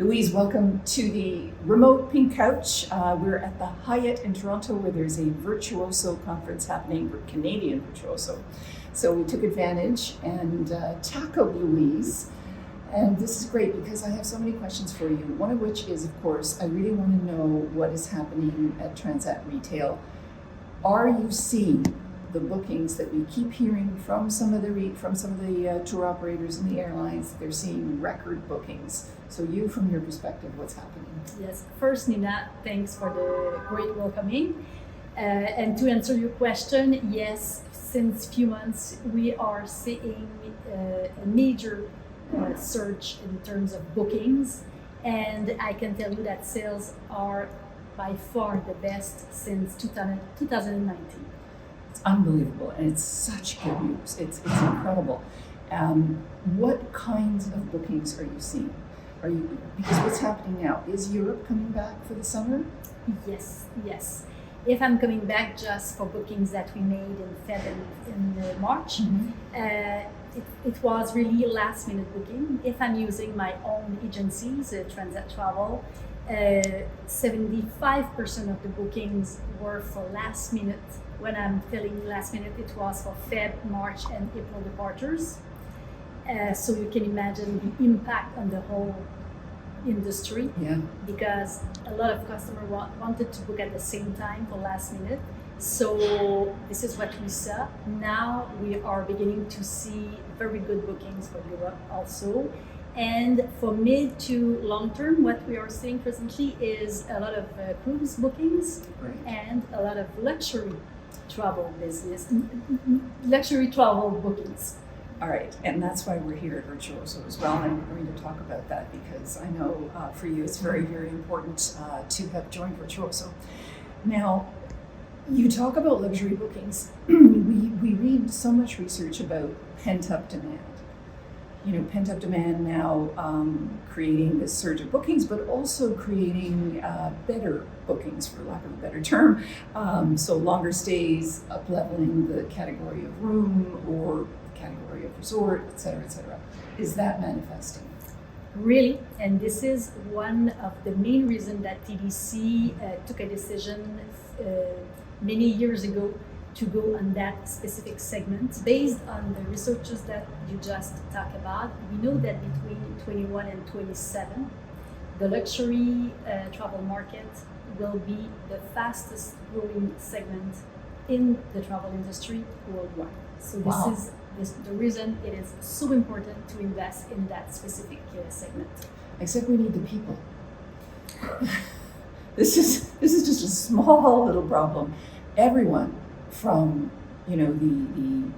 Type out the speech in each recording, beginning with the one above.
Louise, welcome to the remote pink couch. We're at the Hyatt in Toronto where there's a Virtuoso conference happening, Canadian Virtuoso. So we took advantage and tackled Louise. And this is great because I have so many questions for you. One of which is, of course, I really want to know what is happening at Transat Retail. Are you seeing the bookings that we keep hearing from some of the tour operators and the airlines? They're seeing record bookings. So you, from your perspective, what's happening? Yes, first, Nina, thanks for the great welcoming. And to answer your question, yes, since few months we are seeing a major surge in terms of bookings, and I can tell you that sales are by far the best since 2019. It's unbelievable, and it's such good news. It's incredible. What kinds of bookings are you seeing? Because what's happening now? Is Europe coming back for the summer? Yes. If I'm coming back just for bookings that we made in February and March, it was really last minute booking. If I'm using my own agencies, Transat Travel, 75% of the bookings were for last minute. When I'm telling last minute, it was for Feb, March, and April departures. So you can imagine the impact on the whole industry, because a lot of customers wanted to book at the same time for last minute. So this is what we saw. Now we are beginning to see very good bookings for Europe also. And for mid to long term, what we are seeing presently is a lot of cruise bookings and a lot of luxury travel bookings. All right, and that's why we're here at Virtuoso as well, and I'm going to talk about that because I know for you it's very, very important to have joined Virtuoso. Now, you talk about luxury bookings. we read so much research about pent-up demand. Pent-up demand now creating this surge of bookings, but also creating better bookings, for lack of a better term. So longer stays, up-leveling the category of room or category of resort, et cetera, et cetera. Is that manifesting? Really, and this is one of the main reasons that TDC took a decision many years ago to go on that specific segment. Based on the researches that you just talked about, we know that between 21 and 27, the luxury travel market will be the fastest growing segment in the travel industry worldwide. So this is the reason it is so important to invest in that specific segment. Except we need the people. This is just a small little problem. Everyone, from the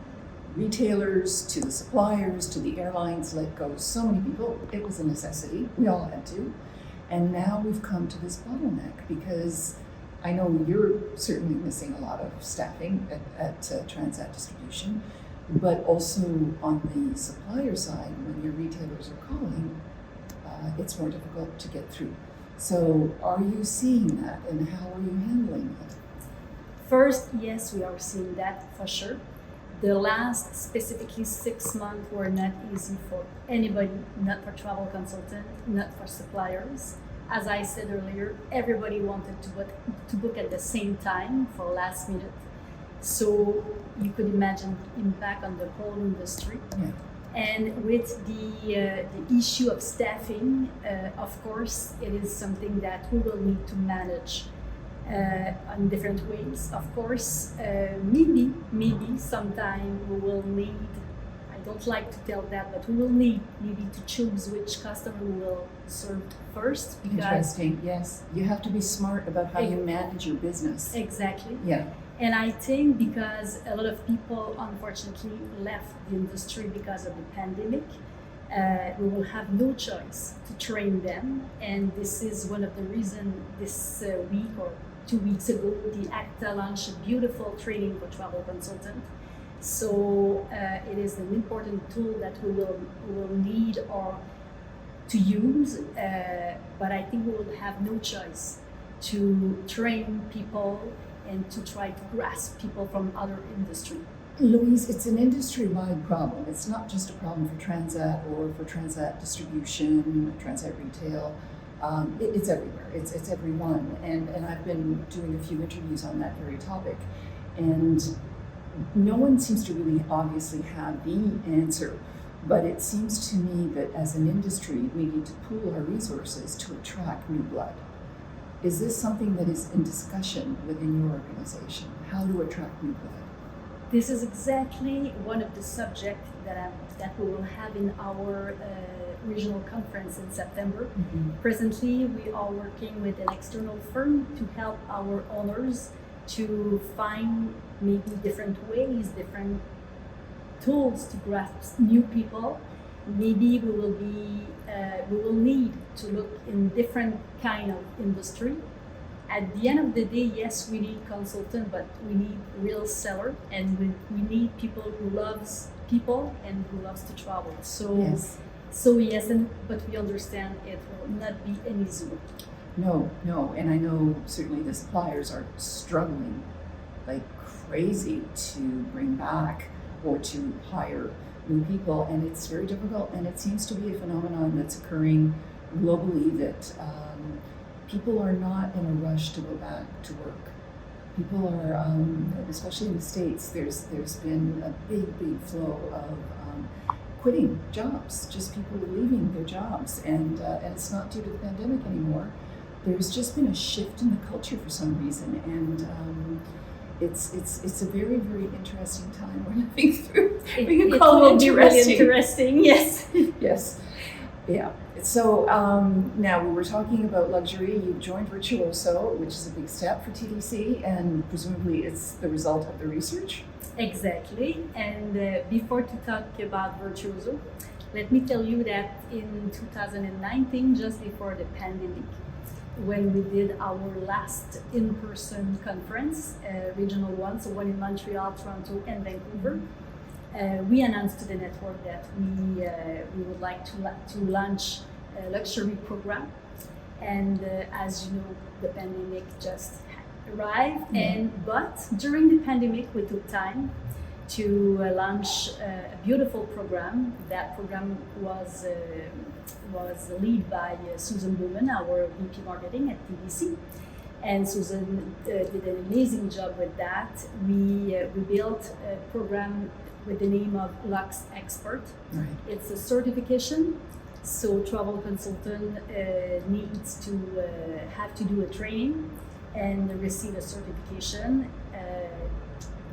retailers to the suppliers to the airlines, let go so many people. It was a necessity. We all had to. And now we've come to this bottleneck because I know you're certainly missing a lot of staffing at Transat Distribution, but also on the supplier side, when your retailers are calling, it's more difficult to get through. So are you seeing that, and how are you handling it? First, yes, we are seeing that for sure. The last specifically 6 months were not easy for anybody, not for travel consultants, not for suppliers. As I said earlier, everybody wanted to book at the same time for last minute. So you could imagine the impact on the whole industry. Yeah. And with the issue of staffing, of course, it is something that we will need to manage in different ways. Of course, maybe sometime we will need, I don't like to tell that, but we will need maybe to choose which customer we will serve first. Interesting, yes. You have to be smart about how you manage your business. Exactly. Yeah. And I think because a lot of people unfortunately left the industry because of the pandemic, we will have no choice to train them. And this is one of the reasons this week or 2 weeks ago, the ACTA launched a beautiful training for travel consultants. So it is an important tool that we will need or to use, but I think we will have no choice to train people and to try to grasp people from other industry. Louise, it's an industry-wide problem. It's not just a problem for Transat or for Transat distribution, Transat retail. It's everywhere. It's everyone. And I've been doing a few interviews on that very topic. And no one seems to really obviously have the answer. But it seems to me that as an industry, we need to pool our resources to attract new blood. Is this something that is in discussion within your organization? How to attract new blood? This is exactly one of the subjects that we will have in our regional conference in September. Mm-hmm. Presently, we are working with an external firm to help our owners to find maybe different ways, different tools to grasp new people. Maybe we will need to look in different kind of industry. At the end of the day, yes, we need consultant, but we need real seller, and we need people who loves people and who loves to travel. Yes. But we understand it will not be an easy work. No, and I know certainly the suppliers are struggling like crazy to bring back or to hire new people, and it's very difficult, and it seems to be a phenomenon that's occurring globally that people are not in a rush to go back to work. People are, especially in the States, there's been a big flow of quitting jobs, just people leaving their jobs, and it's not due to the pandemic anymore. There's just been a shift in the culture for some reason, and it's a very interesting time we're living through. We can call it interesting. Really interesting, yes. Yes, yeah. So now we were talking about luxury. You've joined Virtuoso, which is a big step for TDC, and presumably it's the result of the research. Exactly. And before to talk about Virtuoso, let me tell you that in 2019, just before the pandemic, when we did our last in-person conference, regional one, so one in Montreal, Toronto, and Vancouver, we announced to the network that we would like to launch a luxury program. And as you know, the pandemic just arrived. But during the pandemic, we took time to launch a beautiful program. That program was led by Susan Bowman, our VP Marketing at TDC. And Susan did an amazing job with that. We built a program with the name of Lux Expert. Right. It's a certification, so travel consultant needs to have to do a training and receive a certification,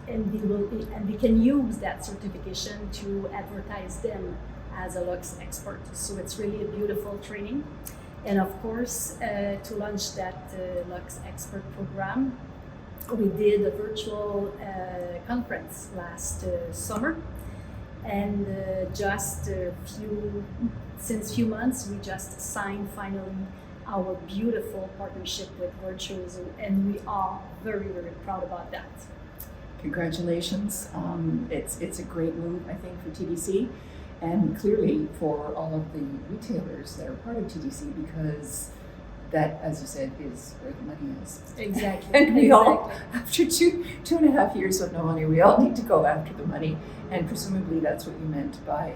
and they can use that certification to advertise them as a Lux Expert. So it's really a beautiful training. And of course, to launch that Lux Expert program, we did a virtual conference last summer, and since few months, we just signed finally our beautiful partnership with Virtuoso, and we are very proud about that. Congratulations. It's a great move, I think, for TDC, and clearly for all of the retailers that are part of TDC, because that, as you said, is where the money is. Exactly. And we all, after two and a half years of no money, we all need to go after the money. And presumably that's what you meant by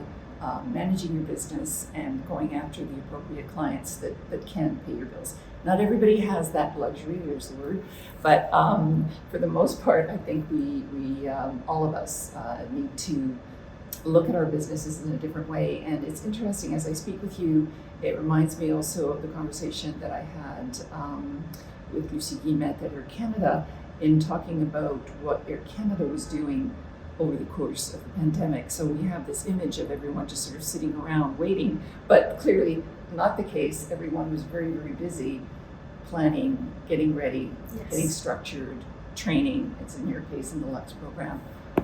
managing your business and going after the appropriate clients that can pay your bills. Not everybody has that luxury, there's the word, but for the most part, I think we all of us need to look at our businesses in a different way. And it's interesting, as I speak with you, it reminds me also of the conversation that I had with Lucie Guillemette at Air Canada in talking about what Air Canada was doing over the course of the pandemic. So we have this image of everyone just sort of sitting around waiting, but clearly not the case. Everyone was very busy planning, getting ready, Yes. getting structured, training, it's in your case in the Lux program,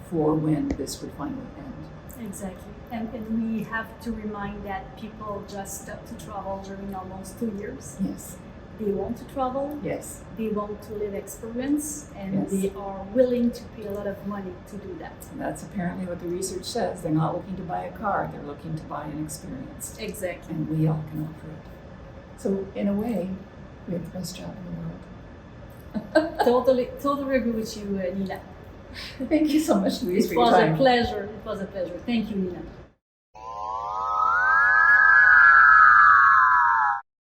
for when this would finally end. Exactly. And we have to remind that people just stopped to travel during almost 2 years. Yes. They want to travel, Yes. they want to live experience, and Yes. they are willing to pay a lot of money to do that. And that's apparently what the research says. They're not looking to buy a car, they're looking to buy an experience. Exactly. And we all can offer it. So in a way, we have the best job in the world. Totally agree with you, Nila. Thank you so much, Louise, It for your was a time. pleasure. It was a pleasure. Thank you, Nina.